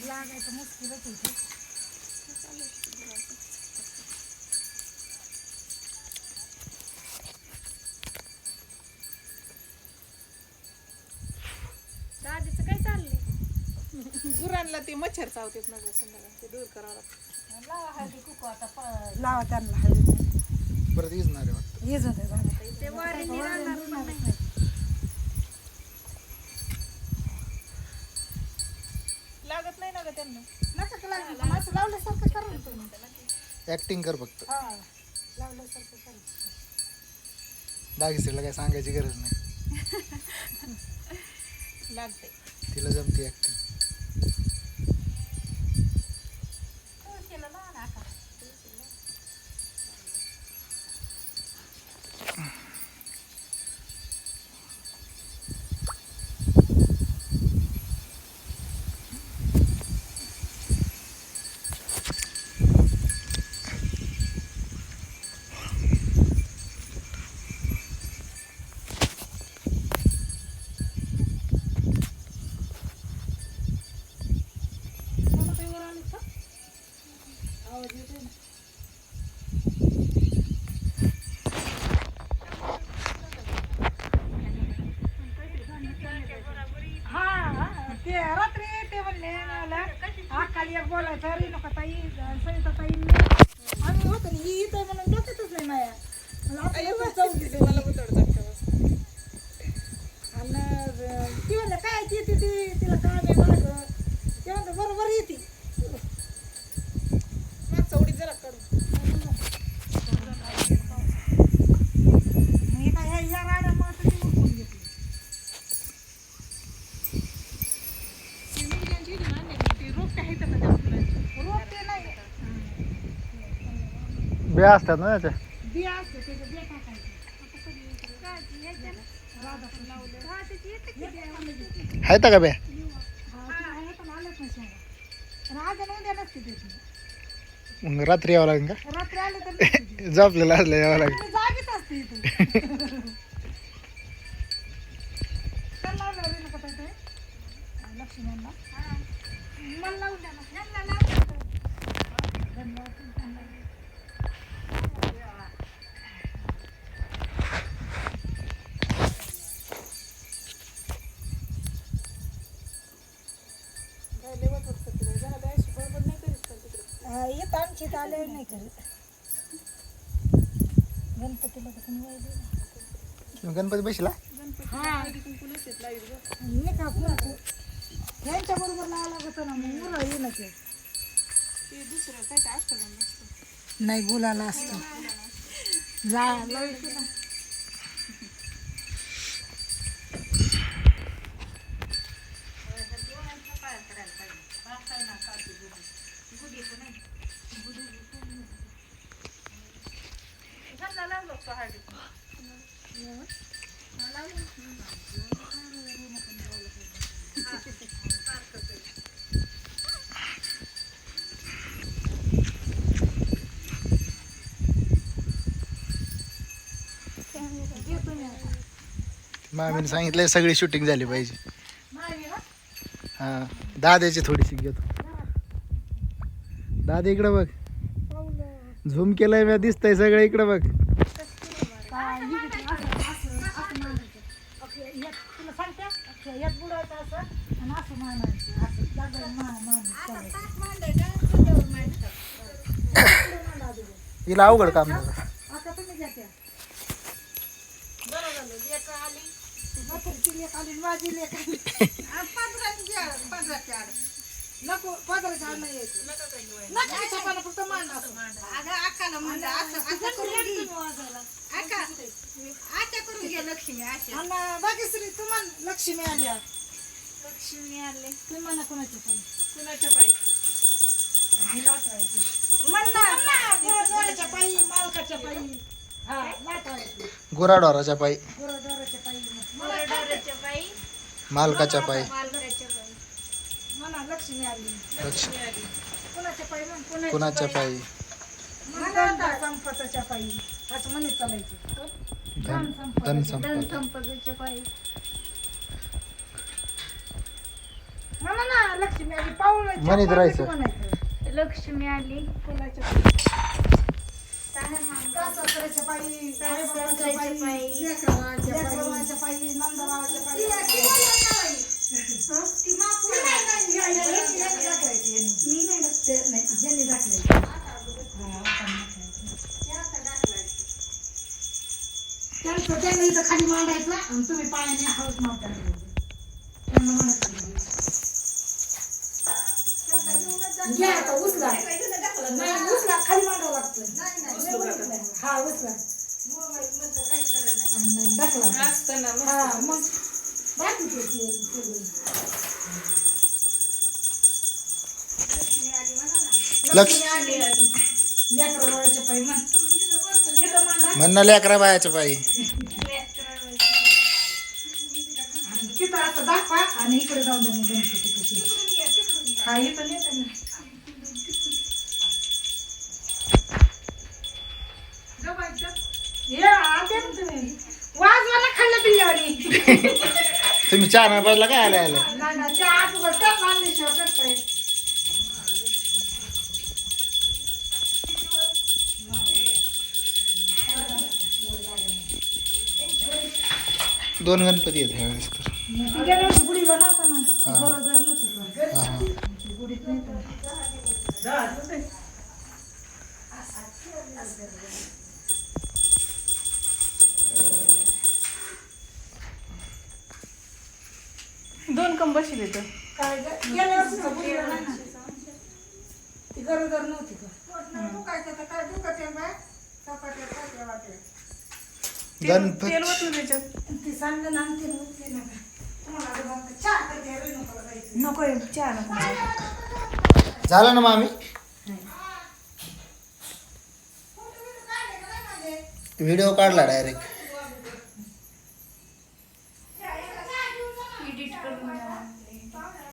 लागायचं मुश्किलच होतं. दादीचं काय चाललंय? गुरांना ते मच्छर चावतात ना संध्याकाळी ते दूर करावं लागतं. लावा हळदी कुकू आता लावा त्यांना हळदी परत येणार आहे वाटतं. येच होते झालं ते वारीने राहणार पण नाही. लागत नाही ना ग त्यांना. नका लागलं पण असं लावल्यासारखं करा ना तुम्ही. ऍक्टिंग कर फक्त. हा लावल्यासारखं करा. बागेश्रीला काय सांगायची गरज नाही. लागते. तिला जमते ऍक्टिंग. तुळशीला लावा ना आता. ते रात्री ते म्हणले मला आकाली एक बोलायचं रे नका ताई सविता ताई आम्ही होतो ना ही इथं म्हणून डोक्यातच नाही माया मला चौकीचे मला उतरतात तेव्हा. आणि ती म्हणलं काय येते ती तिला काम आहे माग ते म्हणतं बरोबर येते मागचा उडीत जरा काढून. मी काय ह्या राड्यामुळे तर ती उठून घेतली सिमेंटची इथून आणलेली ती रोपटे आहेत ना त्या फुलांची. रोप ते नाही बिया असतात ना त्याच्या. बिया असते त्याचे बिया टाकायचे आहेत का बिया? राजा उद्या नसते त्याची मग रात्री यावं लागेल का? रात्री आले तर नसते. झोपलेला असलं यावं लागेल. मी जागीच असते इथे चल लावलं रे नको ताई ते लक्ष्मणला मला लावून द्या ना ह्यांना लावून द्या. धन्यवाद त्यांना. राहिले वाटत होतं तिला. जरा द्यायची बडबड नाही करीत पण तिकडे. येत आमची इथं आले नाही करत गणपतीला तर कोणी वय दिलं. गणपती बसला. हा कुंकू नसतेच लावीत गं. नाही का कुंकू यांच्या बरोबर लावा लागत ना मग मुलं येईल ना ते ते दुसरं काय ते अष्टगंध असतं. नाही गुलाला असतं जा लावायचं ना. मामीने सांगितलंय सगळी शूटिंग झाली पाहिजे. नाही ना हा दाद्याची थोडीशी घेतो. दादा इकडं बघ. पाऊलं झूम केलंय मी दिसतंय सगळं इकडं बघ. तुला सांगते यात बुडायचं असं आणि असं मानायचं असं जागा हिला अवघड काम झालं. आता तुम्ही घ्या त्या बरं झालं. लेकरं आली. म्हातारीची लेक आली माझी लेक आली पंधराची घ्या. पंधराची आड. नको पदराच्या आड नाही यायचं नका काही वय. नका छपाला फक्त मान असं अगं अक्काला म्हणलं असं असं करून घे. अक्का आता करून घे लक्ष्मी अशी. आणि बागेश्री तुम्हाला लक्ष्मी आल्या लक्ष्मी आले. तुम्ही म्हणा कोणाची पण कुणाच्या पायी. हिला आठवायचं म्हणणार गुराढोराच्या पायी मालकाच्या पायी हा नाटवायचं गुराढोराच्या पायी गुराढोराच्या पायी डोराच्या पायी मालकाच्या पायी मालकाच्या पायी लक्ष्मी आली. लक्ष कुणाच्या पायी म्हण, कुणाच्या पायी धन संपताच्या पायी असं म्हणत चालायचं. धन संपत संपदेच्या पायी म्हणा ना लक्ष्मी आली पाऊल म्हणत राहायचं. म्हणायचं. लक्ष्मी आली कुणाच्या पायी सासरच्या सासऱ्याच्या पायी, सासऱ्याच्या आई-बापाच्या पायी, लेकराच्या पायी, नंदबाळाच्या पायी. मी नाही टाकते, नाही, ज्यांनी टाकलंय. त्यांना इथं खाली मांडायचं आणि तुम्ही पाण्याने हळूच नाव टाकायचं. त्यांना म्हणायचं घ्या आता उचला. नाही उचला, खाली मांडावं लागतं. हा उचला आणि टाकला. असतं ना मग. हा मग बाकीचे ते सगळे. लक्ष आली लेकरं बाळाच्या पायी म्हण. इथं मांडा. म्हणणं लेकरा बायाच्या पायी आणि तिथं आता दाखवा आणि इकडे जाऊन द्या मग गणपती कसे. हा इथं नेते ना. या आते ना तुम्ही. वाजवायला खाल्लं पिल्ल्यावानी. तुम्ही चहा नाही पाजला काय आले आले नाही ना चहा तुझं त्यात आणल्याशिवाय कसं काय. दोन गणपती आहेत ह्यावेळेस तर गेल्या वर्षी गुढीला नव्हता ना. गरोदर नव्हती का. हा हा गुढीत नाही तर. दोन कंब बसले तर काय ग- गेल्या वर्षी तर गुढीला नाही ना. ती गरोदर नव्हती का. गणपती तेल ओतून त्याच्यात. ती सांगलं ना आणि तिने उचली ना का. तुम्हाला आता म्हणतात, चहा करते रे, नको जायचं. नको चहा नको. झालं ना मामी व्हिडिओ काढला डायरेक्ट